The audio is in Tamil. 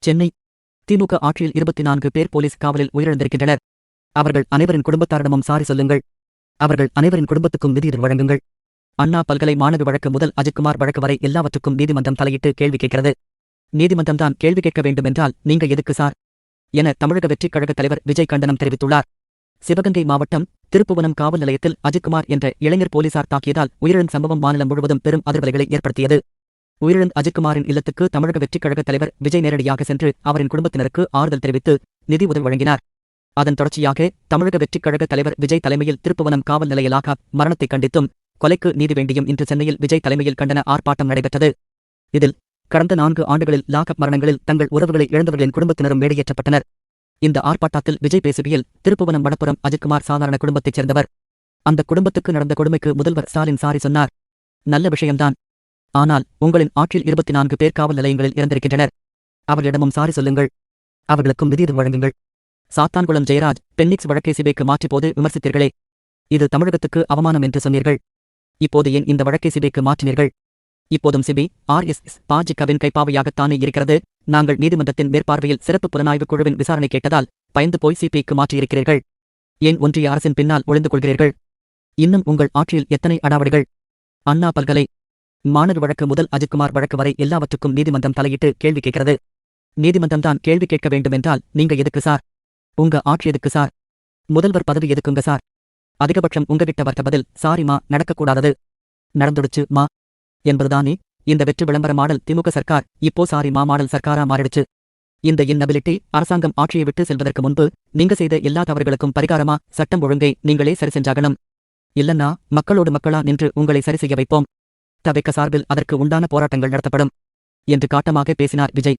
சென்னை திமுக ஆட்சியில் 24 பேர் போலீஸ் காவலில் உயிரிழந்திருக்கின்றனர். அவர்கள் அனைவரின் குடும்பத்தாரிடமும் சாரி சொல்லுங்கள். அவர்கள் அனைவரின் குடும்பத்துக்கும் நிதியுதவி வழங்குங்கள். அண்ணா பல்கலை மாணவி வழக்கு முதல் அஜித்குமார் வழக்கு வரை எல்லாவற்றுக்கும் நீதிமன்றம் தலையிட்டு கேள்வி கேட்கிறது. நீதிமன்றம்தான் கேள்வி கேட்க வேண்டுமென்றால் நீங்க எதுக்கு சார் என தமிழக வெற்றிக் கழக தலைவர் விஜய் கண்டனம் தெரிவித்துள்ளார். சிவகங்கை மாவட்டம் திருப்புவனம் காவல் நிலையத்தில் அஜித்குமார் என்ற இளைஞர் போலீசார் தாக்கியதால் உயிரிழந்த சம்பவம் மாநிலம் முழுவதும் பெரும் அதிர்வலைகளை ஏற்படுத்தியது. உயிரிழந்த அஜித்குமாரின் இல்லத்துக்கு தமிழக வெற்றிக் கழக தலைவர் விஜய் நேரடியாக சென்று அவரின் குடும்பத்தினருக்கு ஆறுதல் தெரிவித்து நிதி உதவி வழங்கினார். அதன் தொடர்ச்சியாக தமிழக வெற்றிக் கழக தலைவர் விஜய் தலைமையில் திருப்புவனம் காவல் நிலைய லாக்அப் மரணத்தை கண்டித்தும் கொலைக்கு நீதி வேண்டியும் இன்று சென்னையில் விஜய் தலைமையில் கண்டன ஆர்ப்பாட்டம் நடைபெற்றது. இதில் கடந்த 4 ஆண்டுகளில் லாக்அப் மரணங்களில் தங்கள் உறவுகளை இழந்தவர்களின் குடும்பத்தினரும் மேடையேற்றப்பட்டனர். இந்த ஆர்ப்பாட்டத்தில் விஜய் பேசுகையில், திருப்புவனம் வடப்புறம் அஜித்குமார் சாதாரண குடும்பத்தைச் சேர்ந்தவர். அந்த குடும்பத்துக்கு நடந்த கொடுமைக்கு முதல்வர் ஸ்டாலின் சாரி சொன்னார். நல்ல விஷயம்தான். ஆனால் உங்களின் ஆட்சியில் 24 பேர் காவல் நிலையங்களில் இறந்திருக்கின்றனர். அவர்களிடமும் சாரி சொல்லுங்கள். அவர்களுக்கும் நிதியுதவி வழங்குங்கள். சாத்தான்குளம் ஜெயராஜ் பென்னிக்ஸ் வழக்கை சிபிஐக்கு மாற்றிப்போது விமர்சித்தீர்களே, இது தமிழகத்துக்கு அவமானம் என்று சொன்னீர்கள். இப்போது ஏன் இந்த வழக்கை சிபிஐக்கு மாற்றினீர்கள்? இப்போதும் சிபி RSS பாஜகவின் கைப்பாவையாகத்தானே இருக்கிறது. நாங்கள் நீதிமன்றத்தின் மேற்பார்வையில் சிறப்பு புலனாய்வு குழுவின் விசாரணை கேட்டதால் பயந்து போய் சிபிஐக்கு மாற்றியிருக்கிறீர்கள். ஏன் ஒன்றிய அரசின் பின்னால் ஒளிந்து கொள்கிறீர்கள்? இன்னும் உங்கள் ஆட்சியில் எத்தனை அடாவடிகள்! அண்ணா பல்கலை மாணவி வழக்கு முதல் அஜித்குமார் வழக்கு வரை எல்லாவற்றுக்கும் நீதிமன்றம் தலையிட்டு கேள்வி கேட்கிறது. நீதிமன்றம்தான் கேள்வி கேட்க வேண்டுமென்றால் நீங்க எதுக்கு சார்? உங்க ஆட்சி எதுக்கு சார்? முதல்வர் பதவி எதுக்குங்க சார்? அதிகபட்சம் உங்ககிட்ட வர்த்த பதில் சாரிமா, நடக்கக்கூடாதது, நடந்துடுச்சு மா என்பதுதானே. இந்த வெற்றி விளம்பர மாடல் திமுக சர்க்கார் இப்போ சாரிமா மாடல் சர்க்காரா மாறிடுச்சு. இந்த இன்அபிலிட்டி அரசாங்கம் ஆட்சியை விட்டு செல்வதற்கு முன்பு நீங்க செய்த எல்லா தவறுகளுக்கும் பரிகாரமா சட்டம் ஒழுங்கை நீங்களே சரி செஞ்சாகணும். இல்லன்னா மக்களோடு மக்களா நின்று உங்களை சரி செய்ய வைப்போம். தவிக்க சார்பில் அதற்கு உண்டான போராட்டங்கள் நடத்தப்படும் என்று காட்டமாக பேசினார் விஜய்.